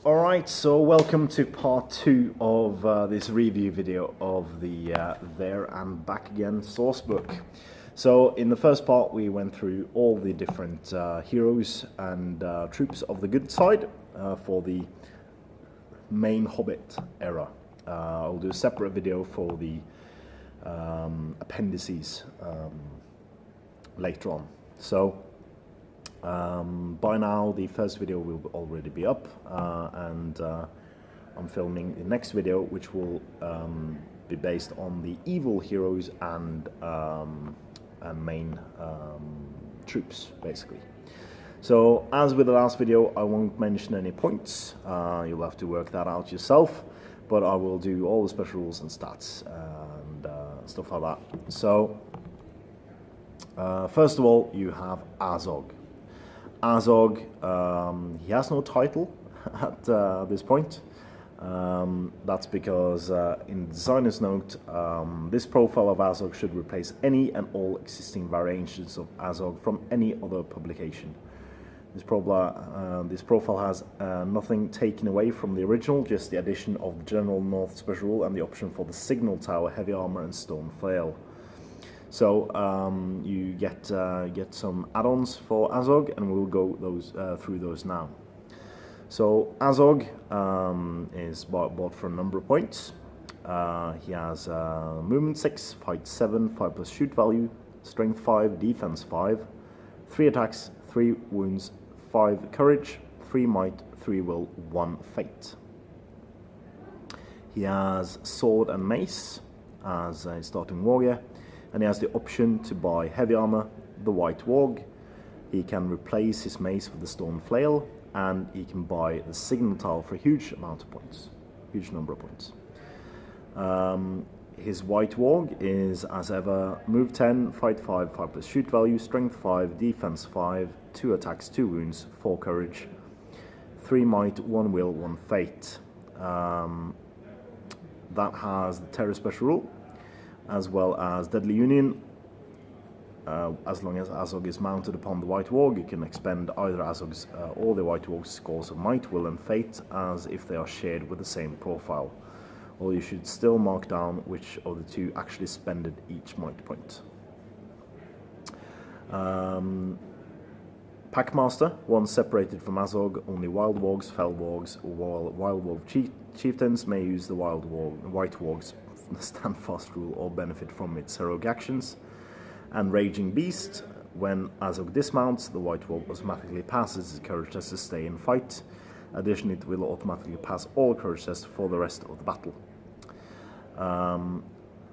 Alright, so welcome to part 2 of this review video of the There and Back Again sourcebook. So in the first part we went through all the different heroes and troops of the good side for the main Hobbit era. I'll do a separate video for the appendices later on. So by now the first video will already be up, and I'm filming the next video, which will be based on the evil heroes and main troops, basically. So as with the last video, I won't mention any points. You'll have to work that out yourself, but I will do all the special rules and stats and stuff like that. So first of all, you have Azog. Azog, he has no title at this point. That's because in the designer's note, this profile of Azog should replace any and all existing variations of Azog from any other publication. This profile has nothing taken away from the original, just the addition of the General North Special Rule and the option for the Signal Tower, Heavy Armor and Stone Flail. So you get some add-ons for Azog, and we'll go through those now. So Azog is bought for a number of points. He has movement 6, fight 7, 5+ shoot value, strength 5, defense 5, 3 attacks, 3 wounds, 5 courage, 3 might, 3 will, 1 fate. He has sword and mace as a starting warrior, and he has the option to buy heavy armor, the white warg. He can replace his mace with the stone flail, and he can buy the signal tower for a huge amount of points, huge number of points. His white warg is, as ever, move 10, fight 5, 5+ shoot value, strength 5, defense 5, 2 attacks, 2 wounds, 4 courage, 3 might, 1 will, 1 fate. That has the terror special rule, as well as Deadly Union. As long as Azog is mounted upon the White Warg, you can expend either Azog's or the White Warg's scores of Might, Will and Fate as if they are shared with the same profile. Or you should still mark down which of the two actually spended each Might point. Packmaster, one separated from Azog, only Wild Wargs, Fell Wargs, or Wild Wolf Chieftains may use the White Warg's Standfast rule or benefit from its heroic actions. And Raging Beast, when Azog dismounts, the White Warg automatically passes its courage test to stay in fight. Additionally, it will automatically pass all courage tests for the rest of the battle.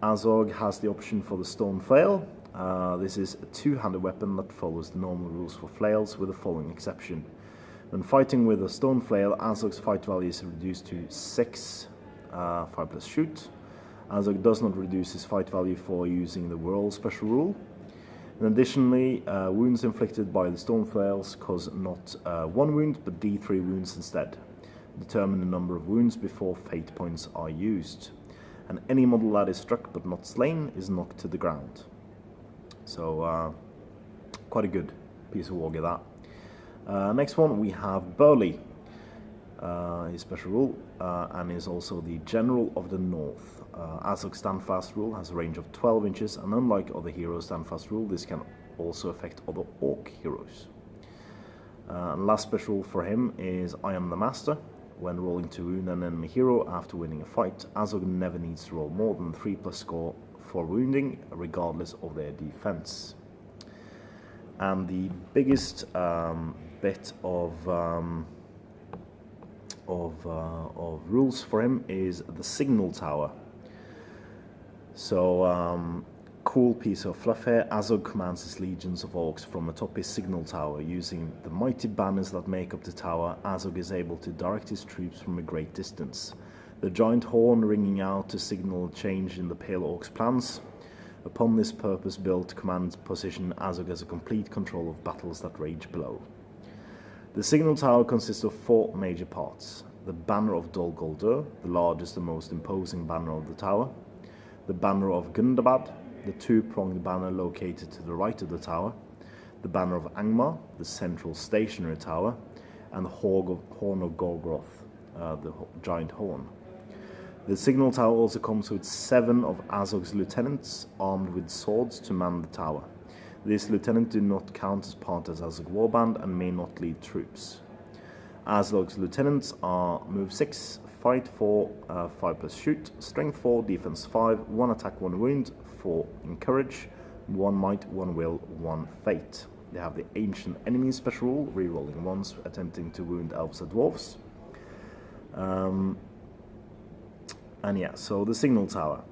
Azog has the option for the Stone Flail. This is a two-handed weapon that follows the normal rules for flails, with the following exception. When fighting with a Stone Flail, Azog's fight value is reduced to 6, 5+ shoot. Azog does not reduce his fight value for using the Whirl special rule. And additionally, wounds inflicted by the Stone Flails cause not 1 wound, but D3 wounds instead. Determine the number of wounds before fate points are used. And any model that is struck but not slain is knocked to the ground. So, quite a good piece of wargear that. Next one, we have Burly. His special rule, and is also the General of the North. Azog's Standfast rule has a range of 12 inches, and unlike other heroes' Standfast rule, this can also affect other Orc heroes. And last special rule for him is I Am the Master. When rolling to wound an enemy hero after winning a fight, Azog never needs to roll more than 3+ score for wounding, regardless of their defense. And the biggest bit of rules for him is the Signal Tower. So, cool piece of fluff here. Azog commands his legions of orcs from atop his Signal Tower. Using the mighty banners that make up the tower, Azog is able to direct his troops from a great distance. The giant horn ringing out to signal a change in the Pale Orcs' plans. Upon this purpose-built command position, Azog has a complete control of battles that rage below. The Signal Tower consists of 4 major parts. The Banner of Dol Guldur, the largest and most imposing banner of the tower. The Banner of Gundabad, the 2-pronged banner located to the right of the tower. The Banner of Angmar, the central stationary tower. And the Horn of Gorgoroth, the giant horn. The signal tower also comes with 7 of Azog's lieutenants armed with swords to man the tower. These lieutenants do not count as part of Azog warband and may not lead troops. Azog's lieutenants are move 6, fight 4, 5 plus shoot, strength 4, defense 5, 1 attack, 1 wound, 4 encourage, 1 might, 1 will, 1 fate. They have the ancient enemy special rule, rerolling ones, attempting to wound elves and dwarves. And yeah, so the signal tower.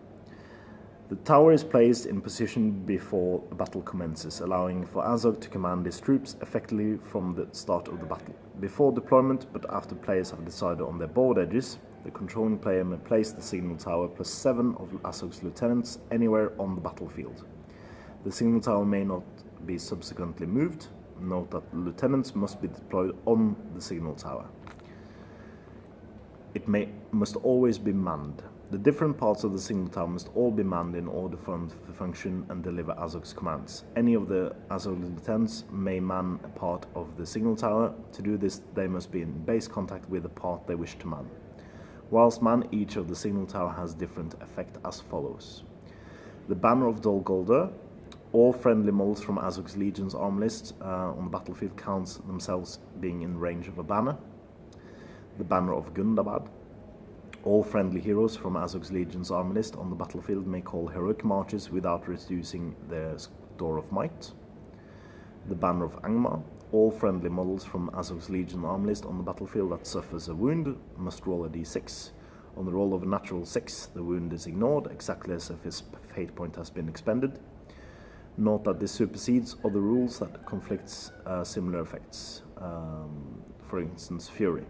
The tower is placed in position before the battle commences, allowing for Azog to command his troops effectively from the start of the battle. Before deployment, but after players have decided on their board edges, the controlling player may place the signal tower plus 7 of Azog's lieutenants anywhere on the battlefield. The signal tower may not be subsequently moved. Note that the lieutenants must be deployed on the signal tower. It must always be manned. The different parts of the signal tower must all be manned in order for them to function and deliver Azog's commands. Any of the Azog lieutenants may man a part of the signal tower. To do this, they must be in base contact with the part they wish to man. Whilst man, each of the signal tower has different effect as follows. The Banner of Dol Guldur. All friendly models from Azog's Legion's arm list on the battlefield counts themselves being in range of a banner. The Banner of Gundabad. All friendly heroes from Azog's Legion's army list on the battlefield may call heroic marches without reducing their score of might. The Banner of Angmar. All friendly models from Azog's Legion army list on the battlefield that suffers a wound must roll a d6. On the roll of a natural 6, the wound is ignored, exactly as if his fate point has been expended. Note that this supersedes other rules that conflicts similar effects, for instance, Fury.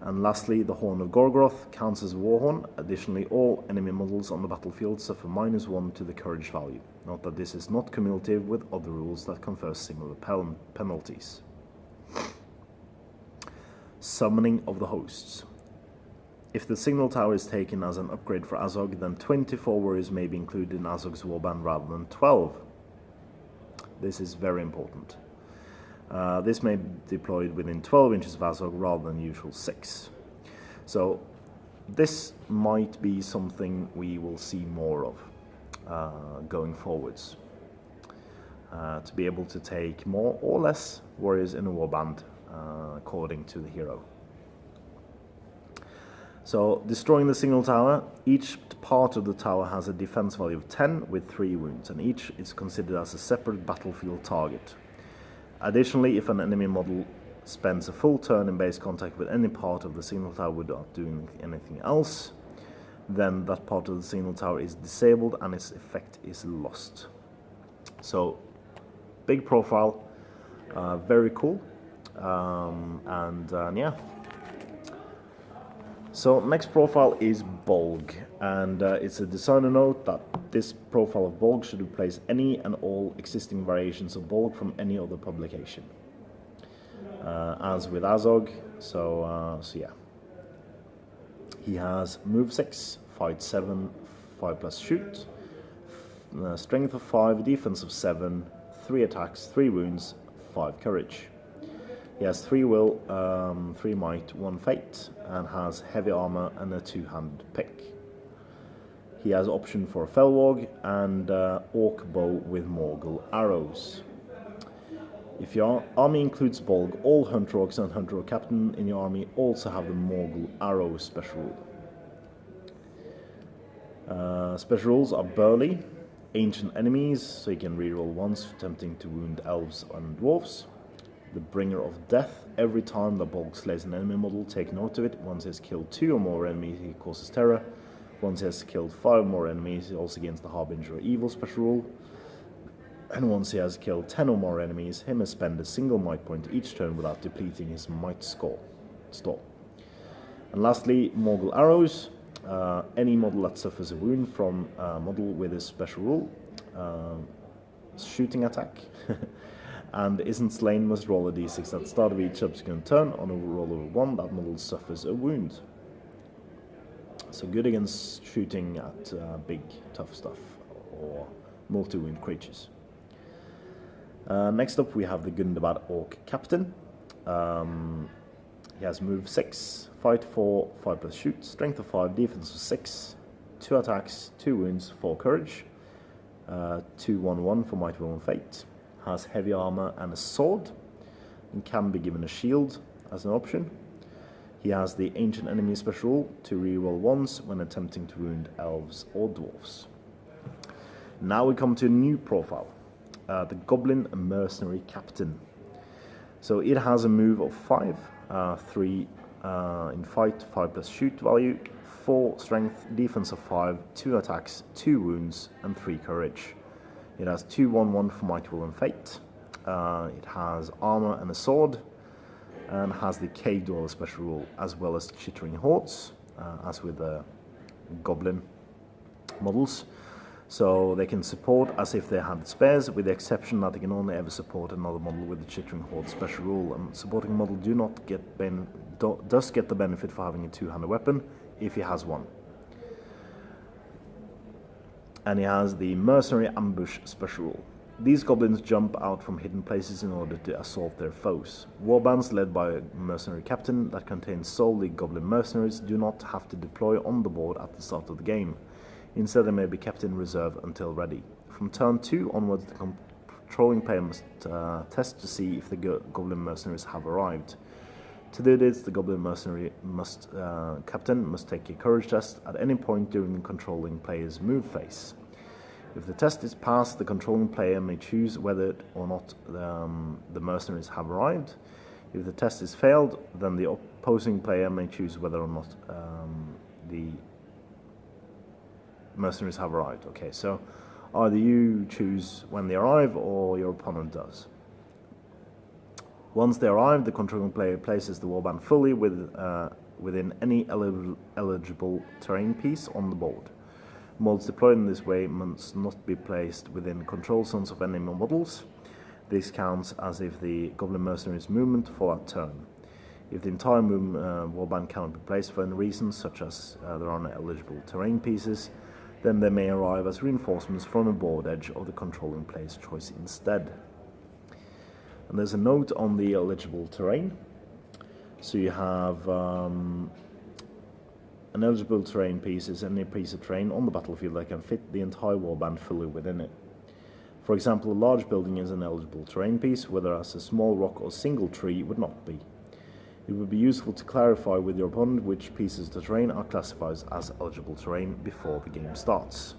And lastly, the Horn of Gorgoroth counts as a warhorn. Additionally, all enemy models on the battlefield suffer -1 to the courage value. Note that this is not cumulative with other rules that confer similar penalties. Summoning of the hosts. If the signal tower is taken as an upgrade for Azog, then 24 warriors may be included in Azog's warband rather than 12. This is very important. This may be deployed within 12 inches of Azog rather than usual 6. So this might be something we will see more of going forwards. To be able to take more or less warriors in a warband according to the hero. So, destroying the signal tower, each part of the tower has a defense value of 10 with 3 wounds, and each is considered as a separate battlefield target. Additionally, if an enemy model spends a full turn in base contact with any part of the signal tower without doing anything else, then that part of the signal tower is disabled and its effect is lost. So, big profile, very cool, and yeah. So next profile is Bolg, and it's a designer note that this profile of Bolg should replace any and all existing variations of Bolg from any other publication. As with Azog, so yeah. He has move 6, fight 7, 5 plus shoot, strength of 5, defense of 7, 3 attacks, 3 wounds, 5 courage. He has 3 will, 3 might, 1 fate, and has heavy armor and a 2-handed pick. He has option for a Felwarg and Orc bow with Morgul arrows. If your army includes Bolg, all Hunter Orcs and Hunter Orc Captain in your army also have the Morgul arrow special rule. Special rules are Burly, Ancient Enemies, so you can reroll once, attempting to wound elves and dwarves. The Bringer of Death. Every time the Bolg slays an enemy model, take note of it. Once he has killed 2 or more enemies, he causes terror. Once he has killed 5 more enemies, he also gains the Harbinger of Evil special rule. And once he has killed 10 or more enemies, he may spend a single might point each turn without depleting his might store. And lastly, Morgul arrows. Any model that suffers a wound from a model with a special rule, shooting attack, and isn't slain must roll a d6 at the start of each subsequent turn. On a roll of 1, that model suffers a wound. So good against shooting at big, tough stuff or multi-wound creatures. Next up we have the Gundabad Orc Captain. He has move 6, fight 4, 5 plus shoot, strength of 5, defense of 6, 2 attacks, 2 wounds, 4 courage, 2/1/1 for might, will, and fate. Has heavy armor and a sword, and can be given a shield as an option. He has the ancient enemy special rule to reroll ones when attempting to wound elves or dwarves. Now we come to a new profile, the Goblin Mercenary Captain. So it has a move of 5, 3 in fight, 5 plus shoot value, 4 strength, defense of 5, 2 attacks, 2 wounds, and 3 courage. It has 2/1/1 for might, will, and fate. It has armor and a sword, and has the Cave Dweller special rule, as well as Chittering Hordes, as with the Goblin models. So they can support as if they had spares, with the exception that they can only ever support another model with the Chittering Horde special rule. And supporting model does get the benefit for having a 2-handed weapon if he has one. And he has the Mercenary Ambush special rule. These goblins jump out from hidden places in order to assault their foes. Warbands led by a mercenary captain that contains solely goblin mercenaries do not have to deploy on the board at the start of the game. Instead, they may be kept in reserve until ready. From turn 2 onwards, the controlling player must test to see if the goblin mercenaries have arrived. To do this, the goblin mercenary captain must take a courage test at any point during the controlling player's move phase. If the test is passed, the controlling player may choose whether or not the mercenaries have arrived. If the test is failed, then the opposing player may choose whether or not the mercenaries have arrived. Okay, so either you choose when they arrive or your opponent does. Once they arrive, the controlling player places the warband fully within any eligible terrain piece on the board. Models deployed in this way must not be placed within control zones of enemy models. This counts as if the Goblin Mercenary's movement for that turn. If the entire warband cannot be placed for any reason, such as there are no eligible terrain pieces, then they may arrive as reinforcements from the board edge of the controlling player's choice instead. And there's a note on the eligible terrain. So you have an eligible terrain piece is any piece of terrain on the battlefield that can fit the entire warband fully within it. For example, a large building is an eligible terrain piece, whereas a small rock or single tree would not be. It would be useful to clarify with your opponent which pieces of the terrain are classified as eligible terrain before the game starts.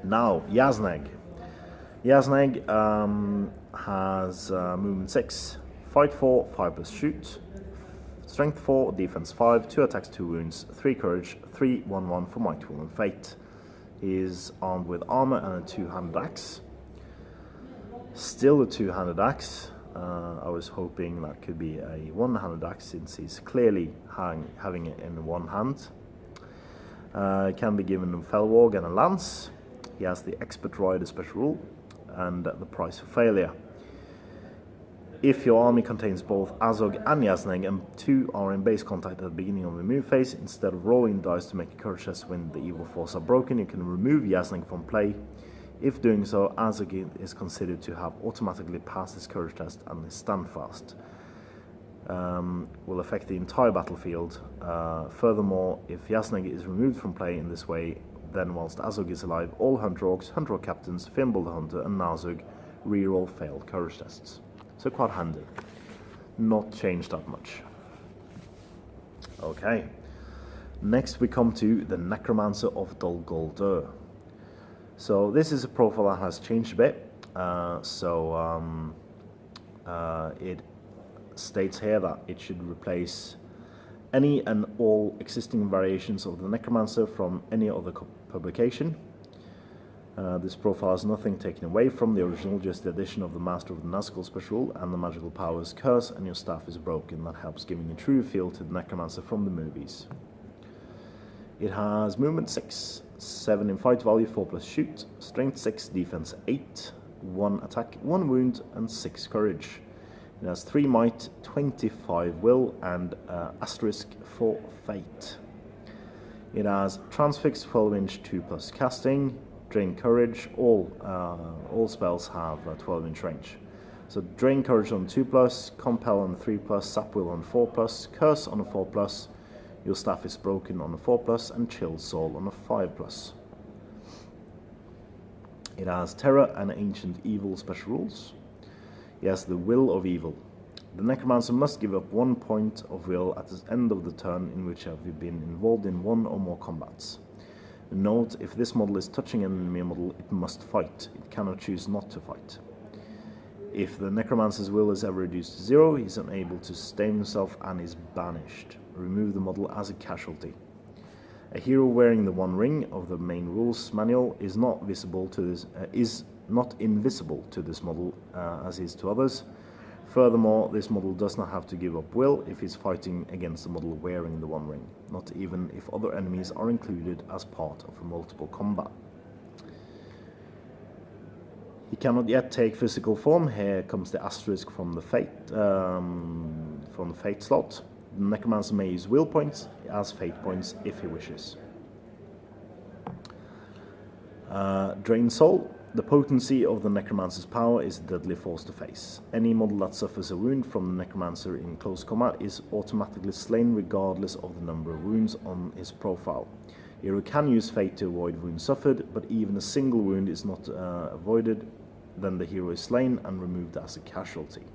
Now, Yazneg. Yazneg has movement 6, fight 4, 5 plus shoot, strength 4, defense 5, 2 attacks, 2 wounds, 3 courage, 3/1/1 for might, will, and fate. He is armed with armor and a 2-handed axe. Still a 2-handed axe. I was hoping that could be a 1-handed axe since he's clearly having it in one hand. It can be given a Felwarg and a lance. He has the Expert Rider special rule and the price for failure. If your army contains both Azog and Yazneg and 2 are in base contact at the beginning of the move phase, instead of rolling dice to make a courage test when the evil force are broken, you can remove Yazneg from play. If doing so, Azog is considered to have automatically passed his courage test, and his standfast will affect the entire battlefield. Furthermore, if Yazneg is removed from play in this way, then whilst Azog is alive, all Hunter Orcs, Hunter Orc Captains, Fimbul the Hunter, and Nazug reroll failed courage tests. So quite handy. Not changed that much. Okay. Next we come to the Necromancer of Dol Guldur. So this is a profile that has changed a bit. It states here that it should replace any and all existing variations of the Necromancer from any other publication. This profile has nothing taken away from the original, just the addition of the Master of the Nazgul special rule and the magical powers curse and your staff is broken. That helps giving a true feel to the Necromancer from the movies. It has movement 6, 7 in fight value, 4 plus shoot, strength 6, defense 8, 1 attack, 1 wound, and 6 courage. It has 3 might, 25 will, and asterisk for fate. It has transfix, 12-inch, 2 plus casting, drain courage. All spells have 12-inch range. So Drain Courage on 2+, Compel on 3+, Sap Will on 4+, Curse on a 4+, Your Staff is Broken on a 4+, and Chill Soul on a 5+. It has Terror and Ancient Evil special rules. It has the Will of Evil. The Necromancer must give up 1 point of will at the end of the turn in which have you been involved in 1 or more combats. Note, if this model is touching an enemy model, it must fight. It cannot choose not to fight. If the Necromancer's will is ever reduced to 0, he is unable to sustain himself and is banished. Remove the model as a casualty. A hero wearing the 1 ring of the main rules manual is not invisible to this model as is to others. Furthermore, this model does not have to give up will if he is fighting against the model wearing the 1 ring, not even if other enemies are included as part of a multiple combat. He cannot yet take physical form. Here comes the asterisk from the fate slot. The Necromancer may use will points as fate points if he wishes. Drain Soul. The potency of the Necromancer's power is a deadly force to face. Any model that suffers a wound from the Necromancer in close combat is automatically slain regardless of the number of wounds on his profile. Hero can use fate to avoid wounds suffered, but even a single wound is not avoided, then the hero is slain and removed as a casualty.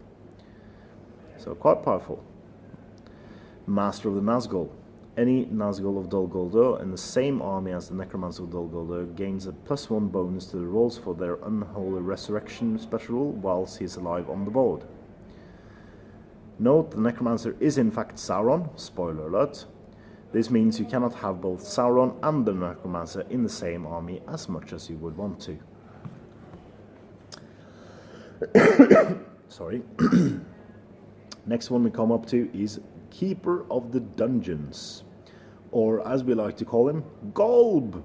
So quite powerful. Master of the Nazgul. Any Nazgul of Dol Guldur in the same army as the Necromancer of Dol Guldur gains a +1 bonus to the rolls for their Unholy Resurrection special rule whilst he is alive on the board. Note, the Necromancer is in fact Sauron, spoiler alert. This means you cannot have both Sauron and the Necromancer in the same army as much as you would want to. Sorry. Next one we come up to is Keeper of the Dungeons, or as we like to call him, Golb.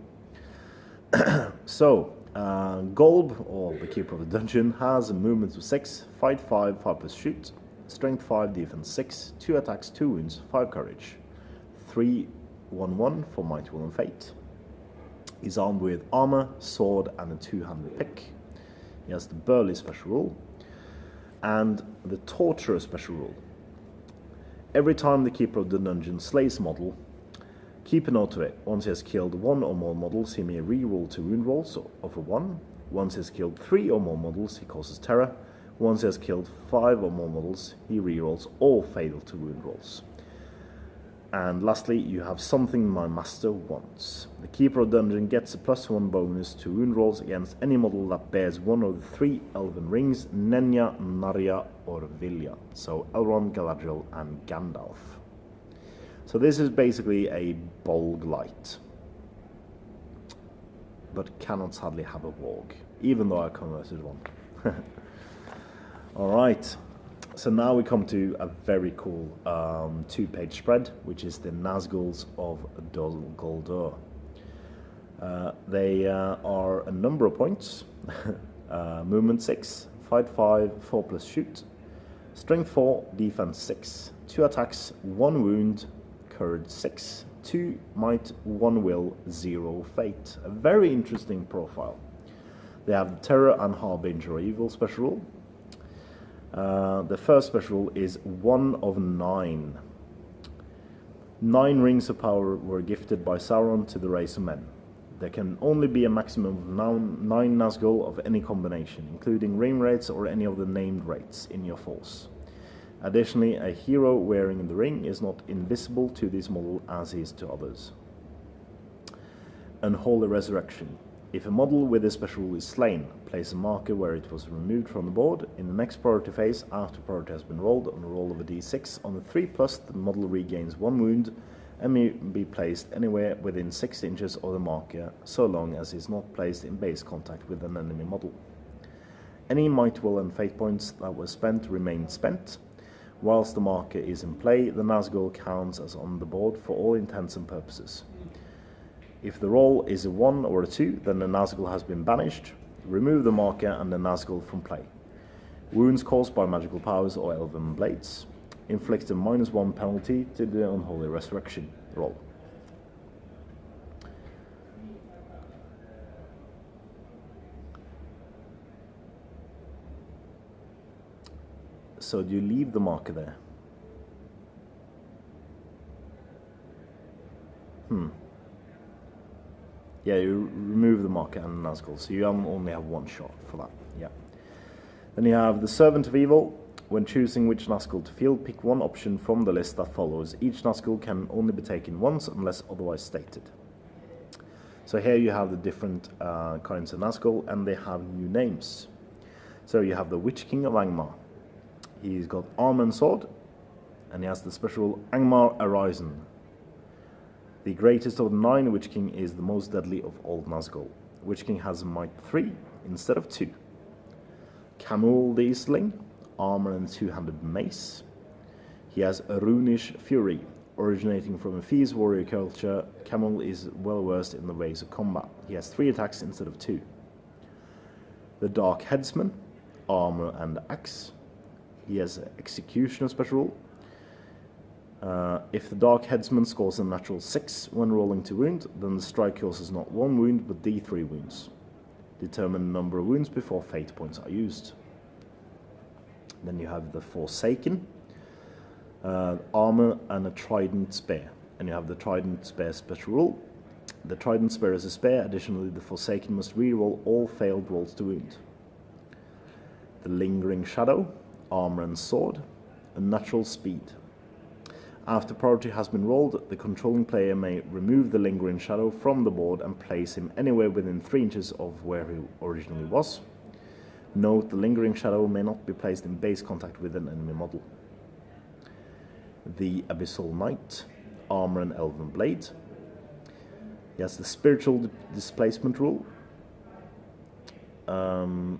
So, Golb, or the Keeper of the Dungeon, has a movement of 6, fight 5, 5+ shoot, strength 5, defense 6, 2 attacks, 2 wounds, 5 courage, 3/1/1 for Might, Will and Fate. He's armed with armor, sword, and a 2-handed pick. He has the Burly special rule and the Torturer special rule. Every time the Keeper of the Dungeon slays a model, keep a note of it. Once he has killed 1 or more models, he may re-roll 2 wound rolls of a 1. Once he has killed 3 or more models, he causes terror. Once he has killed 5 or more models, he re-rolls all fatal to wound rolls. And lastly, you have Something My Master Wants. The Keeper of the Dungeon gets a +1 bonus to wound rolls against any model that bears 1 of the 3 elven rings, Nenya, Narya, or Vilya. So Elrond, Galadriel, and Gandalf. So this is basically a Bolg Light, but cannot sadly have a Warg, even though I converted one. Alright. So now we come to a very cool 2-page spread, which is the Nazguls of Dol Guldur. They are a number of points. Movement 6, fight 5, 4+ shoot, strength 4, defense 6, 2 attacks, 1 wound, courage 6, 2 might, 1 will, 0 fate. A very interesting profile. They have the Terror and Harbinger of Evil special rule. The first special rule is 1 of 9. 9 rings of power were gifted by Sauron to the race of men. There can only be a maximum of 9 Nazgul of any combination, including ring rates or any of the named rates in your force. Additionally, a hero wearing the ring is not invisible to this model as is to others. Unholy Resurrection. If a model with this special rule is slain, place a marker where it was removed from the board. In the next priority phase, after priority has been rolled on a roll of a d6, on the 3+, the model regains 1 wound and may be placed anywhere within 6 inches of the marker, so long as it is not placed in base contact with an enemy model. Any Might, Will and Fate points that were spent remain spent. Whilst the marker is in play, the Nazgul counts as on the board for all intents and purposes. If the roll is a 1 or a 2, then the Nazgul has been banished. Remove the marker and the Nazgul from play. Wounds caused by magical powers or elven blades. Inflict a -1 penalty to the Unholy Resurrection roll. So do you leave the marker there? Yeah, you remove the marker and the Nazgul, so you only have one shot for that. Yeah. Then you have the Servant of Evil. When choosing which Nazgul to field, pick one option from the list that follows. Each Nazgul can only be taken once unless otherwise stated. So here you have the different kinds of Nazgul, and they have new names. So you have the Witch King of Angmar. He's got arm and sword, and he has the special Angmar Arisen. The greatest of the 9, Witch King is the most deadly of all Nazgul. Witch King has might 3 instead of 2. Camul the Eastling, armor and 2-handed mace. He has a Runish Fury. Originating from a fierce warrior culture, Camul is well versed in the ways of combat. He has 3 attacks instead of 2. The Dark Headsman, armor and axe. He has Executioner special. If the Dark Headsman scores a natural 6 when rolling to wound, then the strike causes not 1 wound but D3 wounds. Determine the number of wounds before fate points are used. Then you have the Forsaken, armor and a Trident Spear. And you have the Trident Spear special rule. The Trident Spear is a spear. Additionally, the Forsaken must reroll all failed rolls to wound. The Lingering Shadow, armor and sword, a natural speed. After priority has been rolled, the controlling player may remove the Lingering Shadow from the board and place him anywhere within 3 inches of where he originally was. Note, the Lingering Shadow may not be placed in base contact with an enemy model. The Abyssal Knight, armor and elven blade. He has the Spiritual Displacement rule. An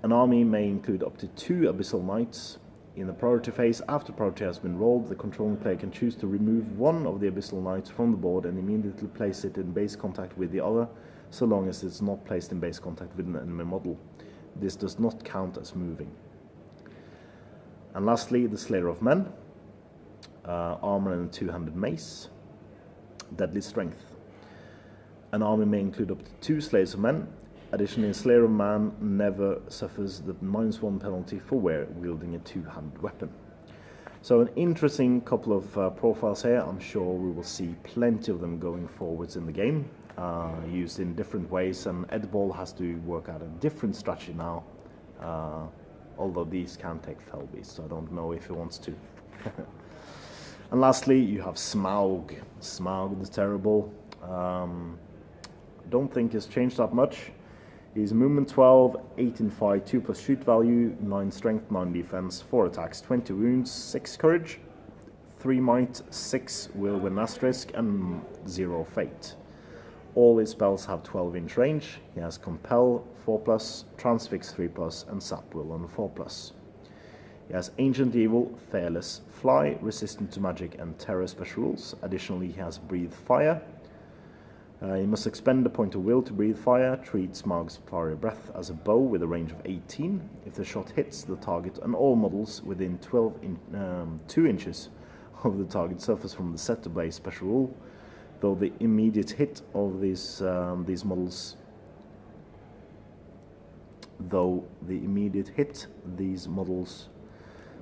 army may include up to 2 Abyssal Knights. In the priority phase, after priority has been rolled, the controlling player can choose to remove one of the Abyssal Knights from the board and immediately place it in base contact with the other, so long as it's not placed in base contact with an enemy model. This does not count as moving. And lastly, the Slayer of Men, armor and a 2-handed mace, deadly strength. An army may include up to 2 Slayers of Men. Additionally, Slayer of Man never suffers the -1 penalty for wielding a 2-handed weapon. So an interesting couple of profiles here. I'm sure we will see plenty of them going forwards in the game, used in different ways, and Ed Ball has to work out a different strategy now, although these can take Fell Beast, so I don't know if he wants to. And lastly, you have Smaug. Smaug the Terrible. Don't think he's changed that much. He's movement 12, 8 in fight, 2+ shoot value, 9 strength, 9 defense, 4 attacks, 20 wounds, 6 courage, 3 might, 6 will win asterisk, and 0 fate. All his spells have 12-inch range. He has Compel 4+, Transfix 3+, and Sap Will on 4+. He has Ancient Evil, Fearless, Fly, Resistant to Magic, and Terror special rules. Additionally, he has Breathe Fire. He must expend a point of will to breathe fire. Treat Smaug's fiery breath as a bow with a range of 18. If the shot hits the target and all models within 2 inches of the target suffers from the Set Ablaze special rule, though the immediate hit of these models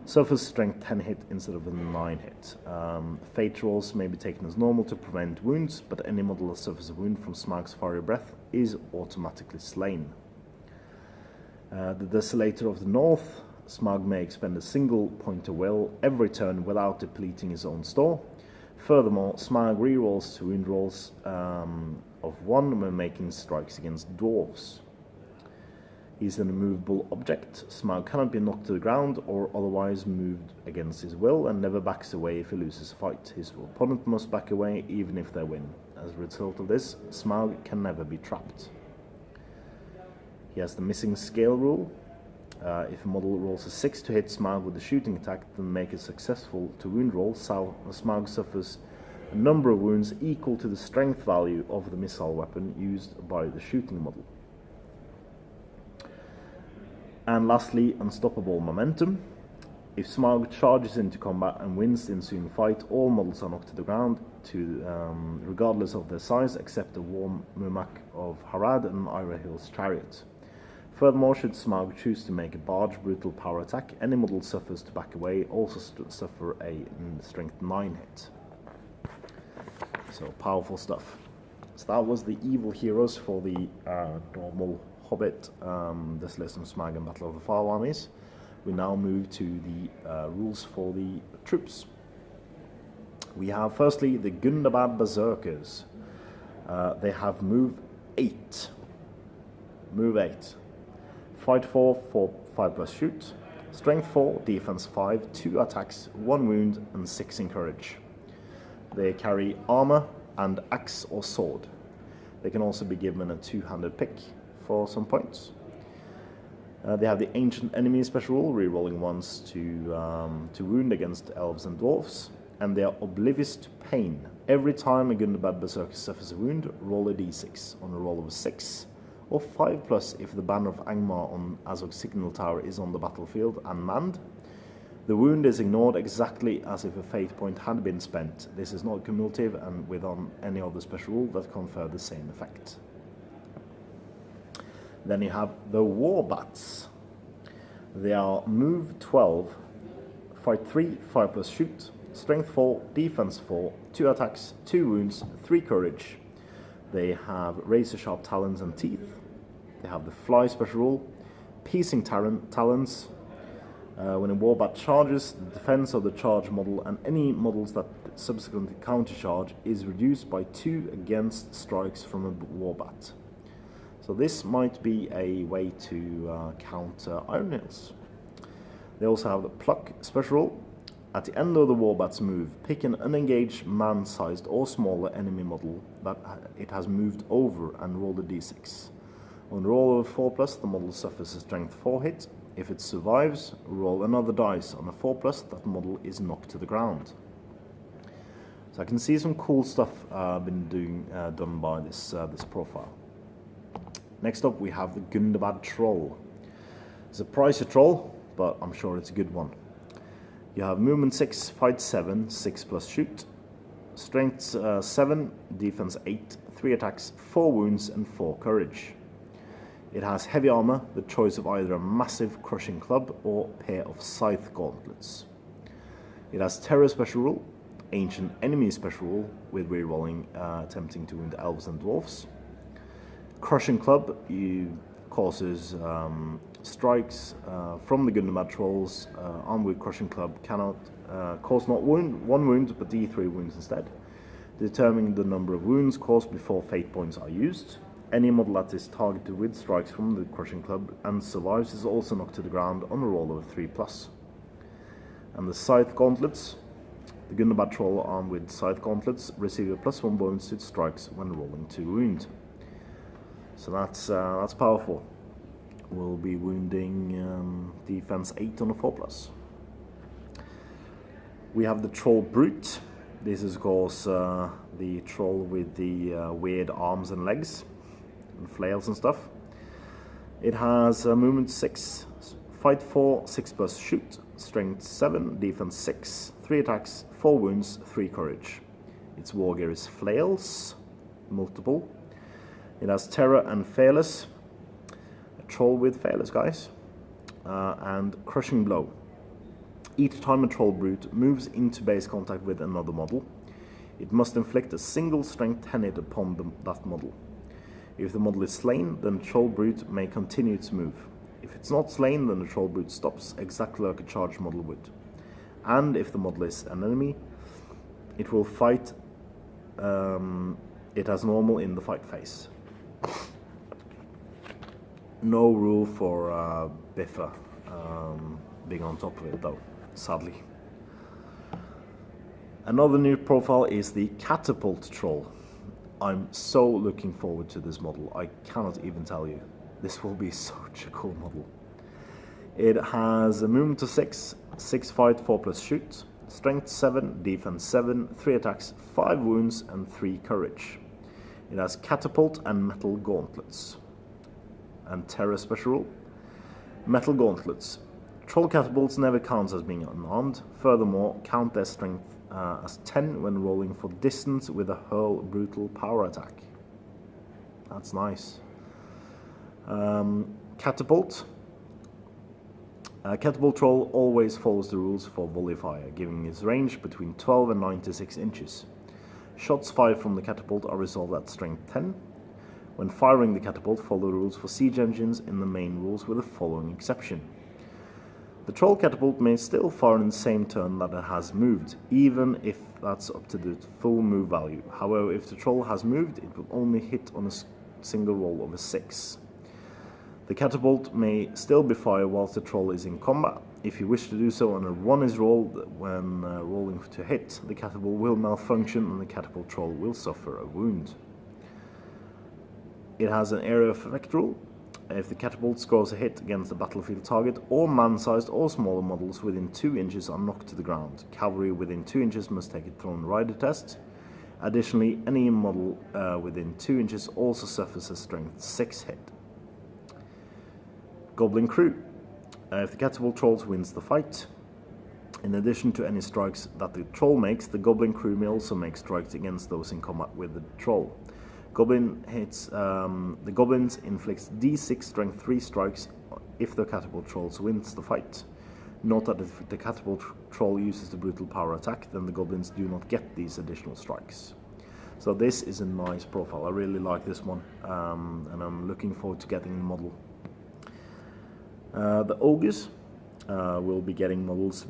suffers strength 10 hit instead of a 9 hit. Fate rolls may be taken as normal to prevent wounds, but any model that suffers a wound from Smaug's fiery breath is automatically slain. The Desolator of the North. Smaug may expend a single point of will every turn without depleting his own store. Furthermore, Smaug rerolls to wound rolls of 1 when making strikes against dwarves. He's an immovable object. Smaug cannot be knocked to the ground or otherwise moved against his will, and never backs away if he loses a fight. His opponent must back away even if they win. As a result of this, Smaug can never be trapped. He has the Missing Scale rule. If a model rolls a 6 to hit Smaug with a shooting attack, then make it successful to wound roll, Smaug suffers a number of wounds equal to the strength value of the missile weapon used by the shooting model. And lastly, Unstoppable Momentum. If Smaug charges into combat and wins the ensuing fight, all models are knocked to the ground, regardless of their size, except the War Mumak of Harad and Ira Hill's Chariot. Furthermore, should Smaug choose to make a barge brutal power attack, any model suffers to back away, also suffer a strength 9 hit. So powerful stuff. So that was the evil heroes for the normal Hobbit, this list of Smaug and Battle of the Fire armies. We now move to the rules for the troops. We have firstly the Gundabad Berserkers. They have move 8. Move 8. Fight 4 for 5+ shoot. Strength 4, defense 5, 2 attacks, 1 wound, and 6 in courage. They carry armor and axe or sword. They can also be given a 2-handed pick for some points. They have the Ancient Enemy special rule, rerolling once to wound against elves and dwarves. And they are oblivious to pain. Every time a Gundabad Berserker suffers a wound, roll a d6 on a roll of a 6, or 5+ if the banner of Angmar on Azog's signal tower is on the battlefield and manned. The wound is ignored exactly as if a fate point had been spent. This is not cumulative and with any other special rule that confer the same effect. Then you have the Warbats. They are move 12, fight 3, 5+ shoot. Strength 4, defense 4, 2 attacks, 2 wounds, 3 courage. They have razor-sharp talons and teeth. They have the fly special rule, piercing talons. When a warbat charges, the defense of the charge model and any models that subsequently countercharge is reduced by 2 against strikes from a warbat. So this might be a way to counter Iron Hills. They also have the pluck special rule. At the end of the Warbat's move, pick an unengaged man-sized or smaller enemy model that it has moved over and roll a d6. On a roll of a 4+, the model suffers a strength 4 hit. If it survives, roll another dice. On a 4+, that model is knocked to the ground. So I can see some cool stuff done by this profile. Next up, we have the Gundabad Troll. It's a pricey troll, but I'm sure it's a good one. You have movement 6, fight 7, 6+ shoot. Strength 7, defense 8, 3 attacks, 4 wounds, and 4 courage. It has heavy armor, the choice of either a massive crushing club or pair of scythe gauntlets. It has terror special rule, ancient enemy special rule with rerolling attempting to wound elves and dwarves. Crushing club causes strikes from the Gundabad trolls armed with crushing club cannot cause not one wound but d3 wounds instead, determining the number of wounds caused before fate points are used. Any model that is targeted with strikes from the crushing club and survives is also knocked to the ground on a roll of a 3+. And the scythe gauntlets, the Gundabad troll armed with scythe gauntlets receive a +1 bonus to its strikes when rolling to wound. So that's powerful. We'll be wounding defense 8 on a 4+. We have the Troll Brute. This is of course the troll with the weird arms and legs and flails and stuff. It has movement 6, fight 4, 6+ shoot, strength 7, defense 6, 3 attacks, 4 wounds, 3 courage. Its war gear is flails, multiple. It has terror and fearless. A troll with fearless, guys. And crushing blow. Each time a troll brute moves into base contact with another model, it must inflict a single strength 10 hit upon that model. If the model is slain, then the troll brute may continue its move. If it's not slain, then the troll brute stops, exactly like a charged model would. And if the model is an enemy, it will fight it as normal in the fight phase. No rule for Biffa being on top of it though, sadly. Another new profile is the Catapult Troll. I'm so looking forward to this model, I cannot even tell you. This will be such a cool model. It has a movement to 6, 6 fight, 4+ shoot, strength 7, defense 7, 3 attacks, 5 wounds and 3 courage. It has catapult and metal gauntlets. And terror special rule. Metal gauntlets. Troll catapults never count as being unarmed. Furthermore, count their strength as 10 when rolling for distance with a hurl brutal power attack. That's nice. Catapult. Catapult Troll always follows the rules for volley fire, giving its range between 12 and 96 inches. Shots fired from the catapult are resolved at strength 10. When firing the catapult, follow the rules for siege engines in the main rules with the following exception. The Troll catapult may still fire in the same turn that it has moved, even if that's up to the full move value. However, if the Troll has moved, it will only hit on a single roll of a 6. The catapult may still be fired whilst the Troll is in combat. If you wish to do so and a 1 is rolled when rolling to hit, the catapult will malfunction and the catapult Troll will suffer a wound. It has an area of effect rule. If the catapult scores a hit against a battlefield target, all man-sized or smaller models within 2 inches are knocked to the ground. Cavalry within 2 inches must take a thrown rider test. Additionally, any model within 2 inches also suffers a strength 6 hit. Goblin Crew. If the catapult Trolls wins the fight, in addition to any strikes that the Troll makes, the Goblin Crew may also make strikes against those in combat with the Troll. The Goblins inflicts D6 strength 3 strikes if the catapult Trolls wins the fight. Note that if the catapult Troll uses the brutal power attack, then the Goblins do not get these additional strikes. So this is a nice profile. I really like this one, and I'm looking forward to getting the model. The Ogres will be getting models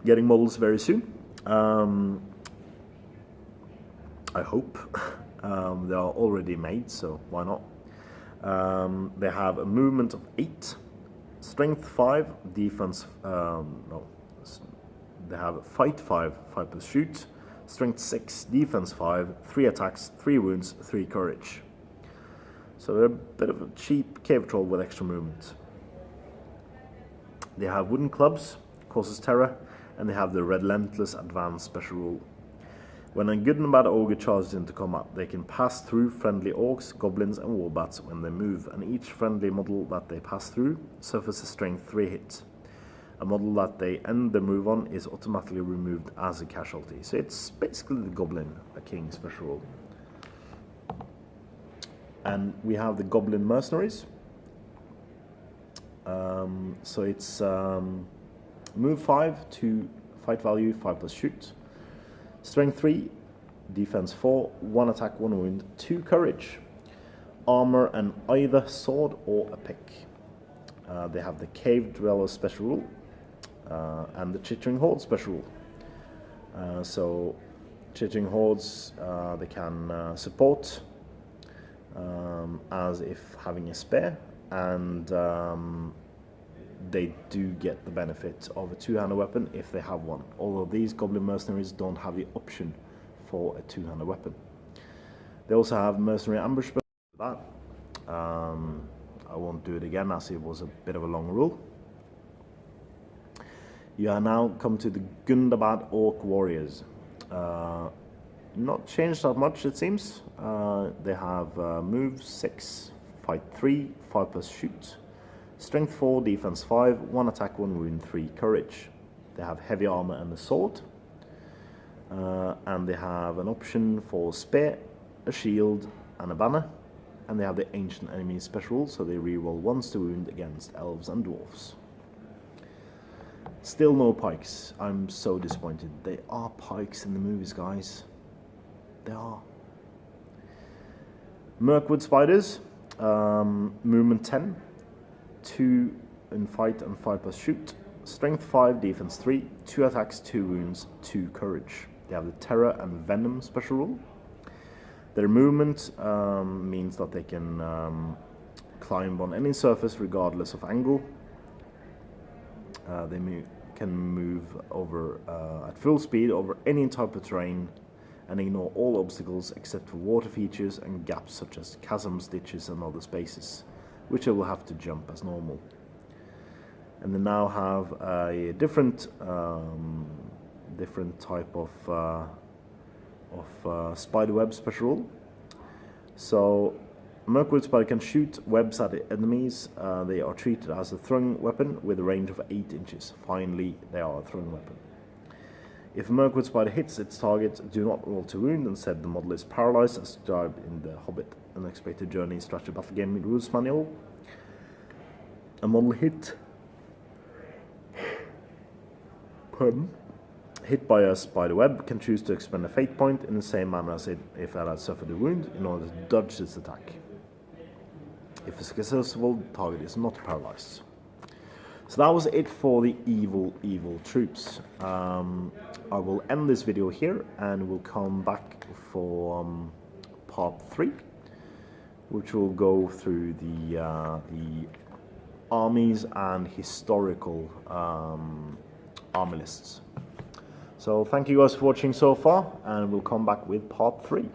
getting models very soon. I hope. They are already made, so why not? They have a movement of 8, strength 5, defense, they have fight 5, 5 plus shoot, strength 6, defense 5, 3 attacks, 3 wounds, 3 courage. So they're a bit of a cheap cave troll with extra movement. They have wooden clubs, causes terror, and they have the relentless advanced special rule. When a good and bad ogre charges into combat, they can pass through friendly orcs, goblins, and warbats when they move, and each friendly model that they pass through suffers a strength 3 hit. A model that they end their move on is automatically removed as a casualty. So it's basically the Goblin King special rule. And we have the Goblin Mercenaries. So it's move 5 to fight value 5 plus shoot, strength 3, defense 4, 1 attack, 1 wound, 2 courage, armor and either sword or a pick. They have the Cave Dweller special rule and the Chittering Horde special rule. So Chittering Hordes they can support as if having a spear, and they do get the benefit of a 2-handed weapon if they have one, although these Goblin Mercenaries don't have the option for a 2-handed weapon. They also have Mercenary Ambush for that. I won't do it again as it was a bit of a long rule. You are now come to the Gundabad Orc Warriors. Not changed that much, it seems. They have move 6, fight 3, 5 plus shoot, strength 4, defense 5, 1 attack, 1 wound, 3 courage. They have heavy armor and a sword, and they have an option for spear, a shield, and a banner. And they have the ancient enemy special rule, so they reroll once to wound against elves and dwarves. Still no pikes. I'm so disappointed. There are pikes in the movies, guys. There are. Mirkwood Spiders, movement 10, 2 in fight and 5 plus shoot, strength 5, defense 3, 2 attacks, 2 wounds, 2 courage. They have the Terror and Venom special rule. Their movement means that they can climb on any surface regardless of angle. They can move over at full speed over any type of terrain and ignore all obstacles except for water features and gaps such as chasms, ditches and other spaces, which they will have to jump as normal. And they now have a different type of spiderweb special rule. So Mirkwood Spider can shoot webs at enemies. They are treated as a throwing weapon with a range of 8 inches. Finally, they are a throwing weapon. If a Mirkwood spider hits its target, do not roll to wound, instead the model is paralyzed as described in the Hobbit Unexpected Journey Strategy Battle Game Rules Manual. A model hit by a spider web can choose to expend a fate point in the same manner as if it had suffered a wound in order to dodge its attack. If successful, the target is not paralyzed. So that was it for the evil troops. I will end this video here and we'll come back for part 3, which will go through the armies and historical army lists. So thank you guys for watching so far, and we'll come back with part 3.